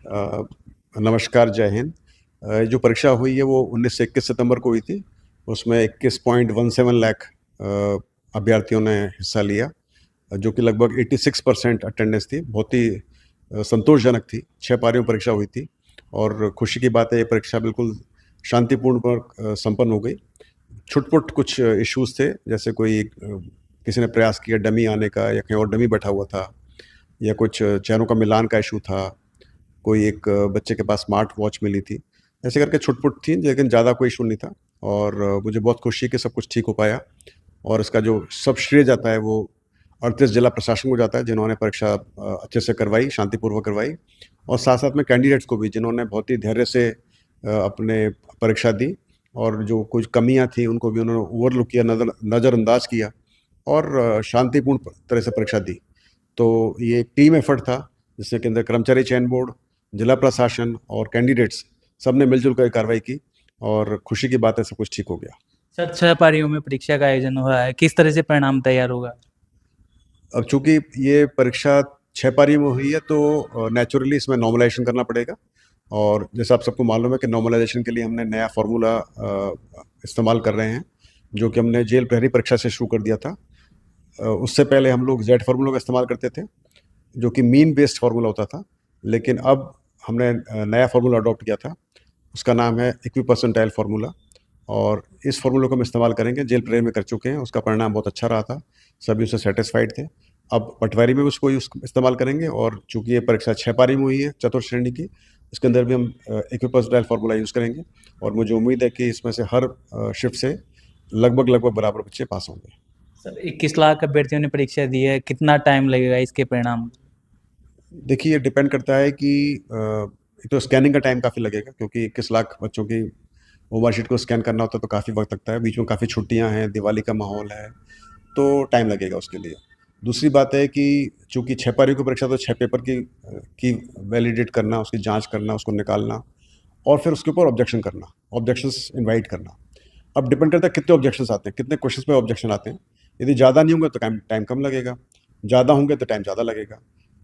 अ, नमस्कार, जय हिंद। जो परीक्षा हुई है वो 19 से 21 सितंबर को हुई थी। उसमें 21.17 लाख अभ्यर्थियों ने हिस्सा लिया, जो कि लगभग 86% अटेंडेंस थी। बहुत ही संतोषजनक थी। 6 पारियों में परीक्षा हुई थी और खुशी की बात है ये परीक्षा बिल्कुल शांतिपूर्ण संपन्न हो गई। छुटपुट कुछ इश्यूज़ थे, जैसे किसी ने प्रयास किया डमी आने का या कहीं और डमी बैठा हुआ था, या कुछ चेहरों का मिलान का इश्यू था। कोई एक बच्चे के पास स्मार्ट वॉच मिली थी। ऐसे करके छुट-पुट थी, लेकिन ज़्यादा कोई इश्यू नहीं था और मुझे बहुत खुशी है कि सब कुछ ठीक हो पाया और इसका जो सब श्रेय जाता है वो 38 जिला प्रशासन को जाता है, जिन्होंने परीक्षा अच्छे से करवाई, शांतिपूर्वक करवाई, और साथ-साथ में कैंडिडेट्स को भी, जिन्होंने बहुत ही धैर्य से अपने परीक्षा दी और जो कुछ कमियाँ थी उनको भी उन्होंने ओवरलुक किया, नज़रअंदाज किया और शांतिपूर्ण तरह से परीक्षा दी। तो ये एक टीम एफर्ट था, जिसके के अंदर कर्मचारी चयन बोर्ड, जिला प्रशासन और कैंडिडेट्स सबने मिलजुल कर कार्रवाई की और खुशी की बात है सब कुछ ठीक हो गया। सर 6 पारियों में परीक्षा का आयोजन हुआ है, किस तरह से परिणाम तैयार होगा? अब चूँकि ये परीक्षा 6 पारी में हुई है तो नेचुरली इसमें नॉर्मलाइज़ेशन करना पड़ेगा और जैसा आप सबको मालूम है कि नॉर्मलाइज़ेशन के लिए हमने नया फ़ॉर्मूला इस्तेमाल कर रहे हैं, जो कि हमने जेल प्रहरी परीक्षा से शुरू कर दिया था। उससे पहले हम लोग ज़ेड फ़ॉर्मूला का इस्तेमाल करते थे, जो कि मीन बेस्ड फ़ॉर्मूला होता था, लेकिन अब हमने नया फ़ॉर्मूला अडॉप्ट किया था। उसका नाम है इक्विपर्सेंटाइल फ़ॉर्मूला और इस फ़ॉर्मूले को हम इस्तेमाल करेंगे। जेल प्रहरी में कर चुके हैं, उसका परिणाम बहुत अच्छा रहा था, सभी उससे सैटिस्फाइड थे। अब पटवारी में भी उसको इस्तेमाल करेंगे और चूँकि ये परीक्षा 6 पारी में हुई है, चतुर्थ श्रेणी की, इसके अंदर भी हम इक्विपर्सेंटाइल फ़ॉर्मूला यूज़ करेंगे और मुझे उम्मीद है कि इसमें से हर शिफ्ट से लगभग बराबर बच्चे पास होंगे। सर 21 लाख अभ्यर्थियों ने परीक्षा दी है, कितना टाइम लगेगा इसके परिणाम? देखिए, ये डिपेंड करता है कि एक तो स्कैनिंग का टाइम काफ़ी लगेगा, क्योंकि 21 लाख बच्चों की ओवर शीट को स्कैन करना होता है तो काफ़ी वक्त लगता है। बीच में काफ़ी छुट्टियां हैं, दिवाली का माहौल है, तो टाइम लगेगा उसके लिए। दूसरी बात है कि चूंकि 6 पारियों की परीक्षा, तो 6 पेपर की वैलिडेट करना, उसकी जांच करना, उसको निकालना और फिर उसके ऊपर ऑब्जेक्शन करना, ऑब्जेक्शंस इनवाइट करना। अब डिपेंड करता है कितने ऑब्जेक्शंस आते हैं, कितने क्वेश्चंस पे ऑब्जेक्शन आते हैं। यदि ज़्यादा नहीं होंगे तो टाइम टाइम कम लगेगा, ज़्यादा होंगे तो टाइम ज़्यादा लगेगा।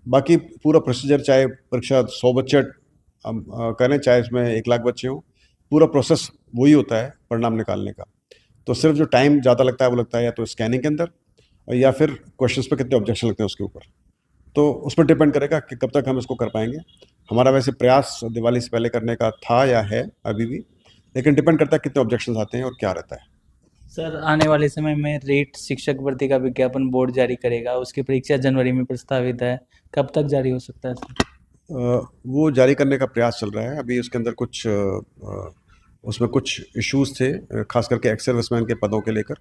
बाकी पूरा प्रोसीजर, चाहे परीक्षा 100 बच्चे हम करें, चाहे इसमें 1 लाख बच्चे हों, पूरा प्रोसेस वही होता है परिणाम निकालने का। तो सिर्फ जो टाइम ज़्यादा लगता है वो लगता है या तो स्कैनिंग के अंदर, या फिर क्वेश्चंस पे कितने ऑब्जेक्शन लगते हैं उसके ऊपर। तो उस पर डिपेंड करेगा कि कब तक हम इसको कर पाएंगे। हमारा वैसे प्रयास दिवाली से पहले करने का था या है अभी भी, लेकिन डिपेंड करता है कितने ऑब्जेक्शन आते हैं और क्या रहता है। सर आने वाले समय में रेट शिक्षक भर्ती का विज्ञापन बोर्ड जारी करेगा, उसकी परीक्षा जनवरी में प्रस्तावित है, कब तक जारी हो सकता है सर? वो जारी करने का प्रयास चल रहा है। अभी उसके अंदर उसमें कुछ इश्यूज थे, खास करके एक्स सर्विसमैन के पदों के लेकर,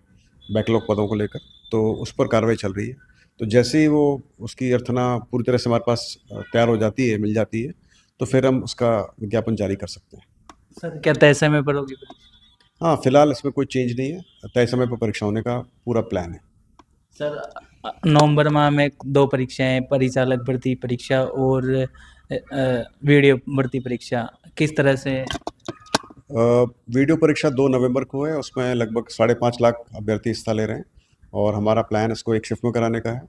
बैकलॉग पदों को लेकर, तो उस पर कार्रवाई चल रही है। तो जैसे ही वो उसकी अर्थना पूरी तरह से हमारे पास तैयार हो जाती है, मिल जाती है, तो फिर हम उसका विज्ञापन जारी कर सकते हैं। सर क्या तय समय पर होगी परीक्षा? हाँ, फिलहाल इसमें कोई चेंज नहीं है, तय समय पर परीक्षा होने का पूरा प्लान है। सर नवंबर माह में 2 परीक्षाएं, परिचालक भर्ती परीक्षा और वीडियो भर्ती परीक्षा, किस तरह से? वीडियो परीक्षा 2 नवंबर को है, उसमें लगभग 5.5 लाख अभ्यर्थी हिस्सा ले रहे हैं और हमारा प्लान इसको एक शिफ्ट में कराने का है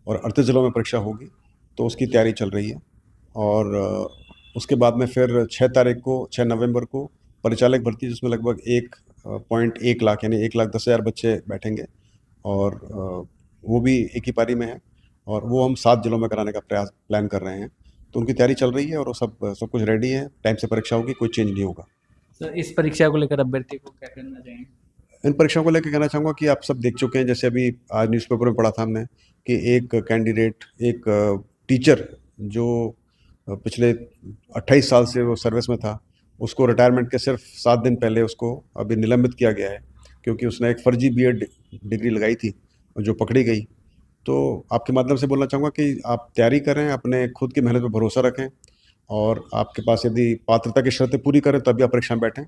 और 38 जिलों में परीक्षा होगी, तो उसकी तैयारी चल रही है। और उसके बाद में फिर 6 नवंबर को परिचालक भर्ती, जिसमें लगभग 1.1 लाख यानी 1,10,000 बच्चे बैठेंगे और वो भी एक ही पारी में है और वो हम 7 जिलों में कराने का प्लान कर रहे हैं। तो उनकी तैयारी चल रही है और वो सब कुछ रेडी है, टाइम से परीक्षा होगी, कोई चेंज नहीं होगा। सर इस परीक्षा को लेकर अभ्यर्थी को क्या करना चाहिए? इन परीक्षाओं को लेकर कहना चाहूँगा कि आप सब देख चुके हैं, जैसे अभी आज न्यूज़पेपर में पढ़ा था हमने कि एक कैंडिडेट, एक टीचर जो पिछले 28 साल से वो सर्विस में था, उसको रिटायरमेंट के सिर्फ 7 दिन पहले उसको अभी निलंबित किया गया है, क्योंकि उसने एक फर्जी बीएड डिग्री लगाई थी जो पकड़ी गई। तो आपके माध्यम से बोलना चाहूँगा कि आप तैयारी करें, अपने खुद की मेहनत पर भरोसा रखें और आपके पास यदि पात्रता की शर्तें पूरी करें तभी आप परीक्षा में बैठें।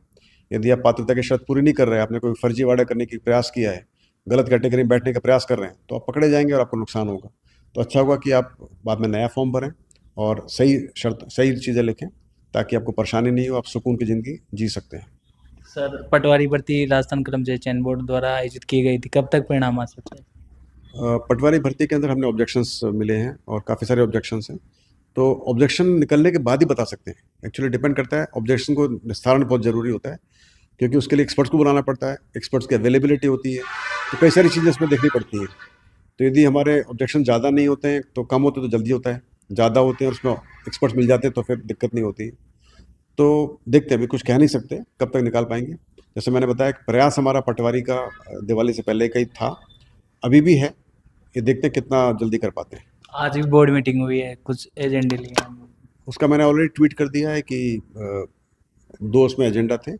यदि आप पात्रता की शर्त पूरी नहीं कर रहे हैं, आपने कोई फर्जीवाड़ा करने की प्रयास किया है, गलत कैटेगरी में बैठने का प्रयास कर रहे हैं, तो आप पकड़े जाएंगे और आपको नुकसान होगा। तो अच्छा होगा कि आप बाद में नया फॉर्म भरें और सही चीज़ें लिखें, ताकि आपको परेशानी नहीं हो, आप सुकून की ज़िंदगी जी सकते हैं। सर पटवारी भर्ती राजस्थान कर्मचारी चयन बोर्ड द्वारा आयोजित की गई थी, कब तक परिणाम आ सकता है? पटवारी भर्ती के अंदर हमने ऑब्जेक्शंस मिले हैं और काफ़ी सारे ऑब्जेक्शंस हैं। तो ऑब्जेक्शन निकलने के बाद ही बता सकते हैं। एक्चुअली डिपेंड करता है, ऑब्जेक्शन को निस्तारण बहुत ज़रूरी होता है, क्योंकि उसके लिए एक्सपर्ट्स को बुलाना पड़ता है, एक्सपर्ट्स की अवेलेबिलिटी होती है, तो कई सारी चीज़ें इसमें देखनी पड़ती हैं। तो यदि हमारे ऑब्जेक्शन ज़्यादा नहीं होते हैं तो कम होते तो जल्दी होता है, ज़्यादा होते हैं और उसमें एक्सपर्ट्स मिल जाते हैं तो फिर दिक्कत नहीं होती। तो देखते हैं, अभी कुछ कह नहीं सकते कब तक निकाल पाएंगे। जैसे मैंने बताया कि प्रयास हमारा पटवारी का दिवाली से पहले का ही था, अभी भी है, ये देखते हैं कितना जल्दी कर पाते हैं। आज भी बोर्ड मीटिंग हुई है, कुछ एजेंडे लिए हैं। उसका मैंने ऑलरेडी ट्वीट कर दिया है कि दो उसमें एजेंडा थे।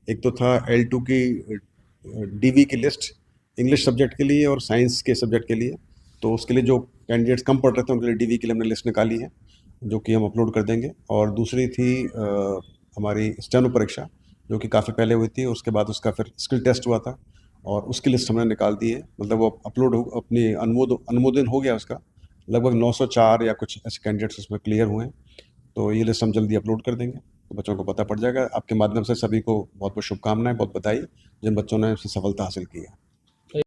एक तो था L2 की डीवी की लिस्ट इंग्लिश सब्जेक्ट के लिए और साइंस के सब्जेक्ट के लिए, तो उसके लिए जो कैंडिडेट्स कम पढ़ रहे थे उनके लिए डीवी के लिए हमने लिस्ट निकाली है, जो कि हम अपलोड कर देंगे। और दूसरी थी हमारी स्टेनो परीक्षा, जो कि काफ़ी पहले हुई थी, उसके बाद उसका फिर स्किल टेस्ट हुआ था और उसकी लिस्ट हमने निकाल दी है। मतलब वो अपलोड हो, अपनी अनुमोदन हो गया उसका। लगभग 904 या कुछ ऐसे कैंडिडेट्स उसमें क्लियर हुए हैं, तो ये लिस्ट हम जल्दी अपलोड कर देंगे, तो बच्चों को पता पड़ जाएगा। आपके माध्यम से सभी को बहुत बहुत शुभकामनाएं, बहुत बधाई जिन बच्चों ने इसमें सफलता हासिल की है।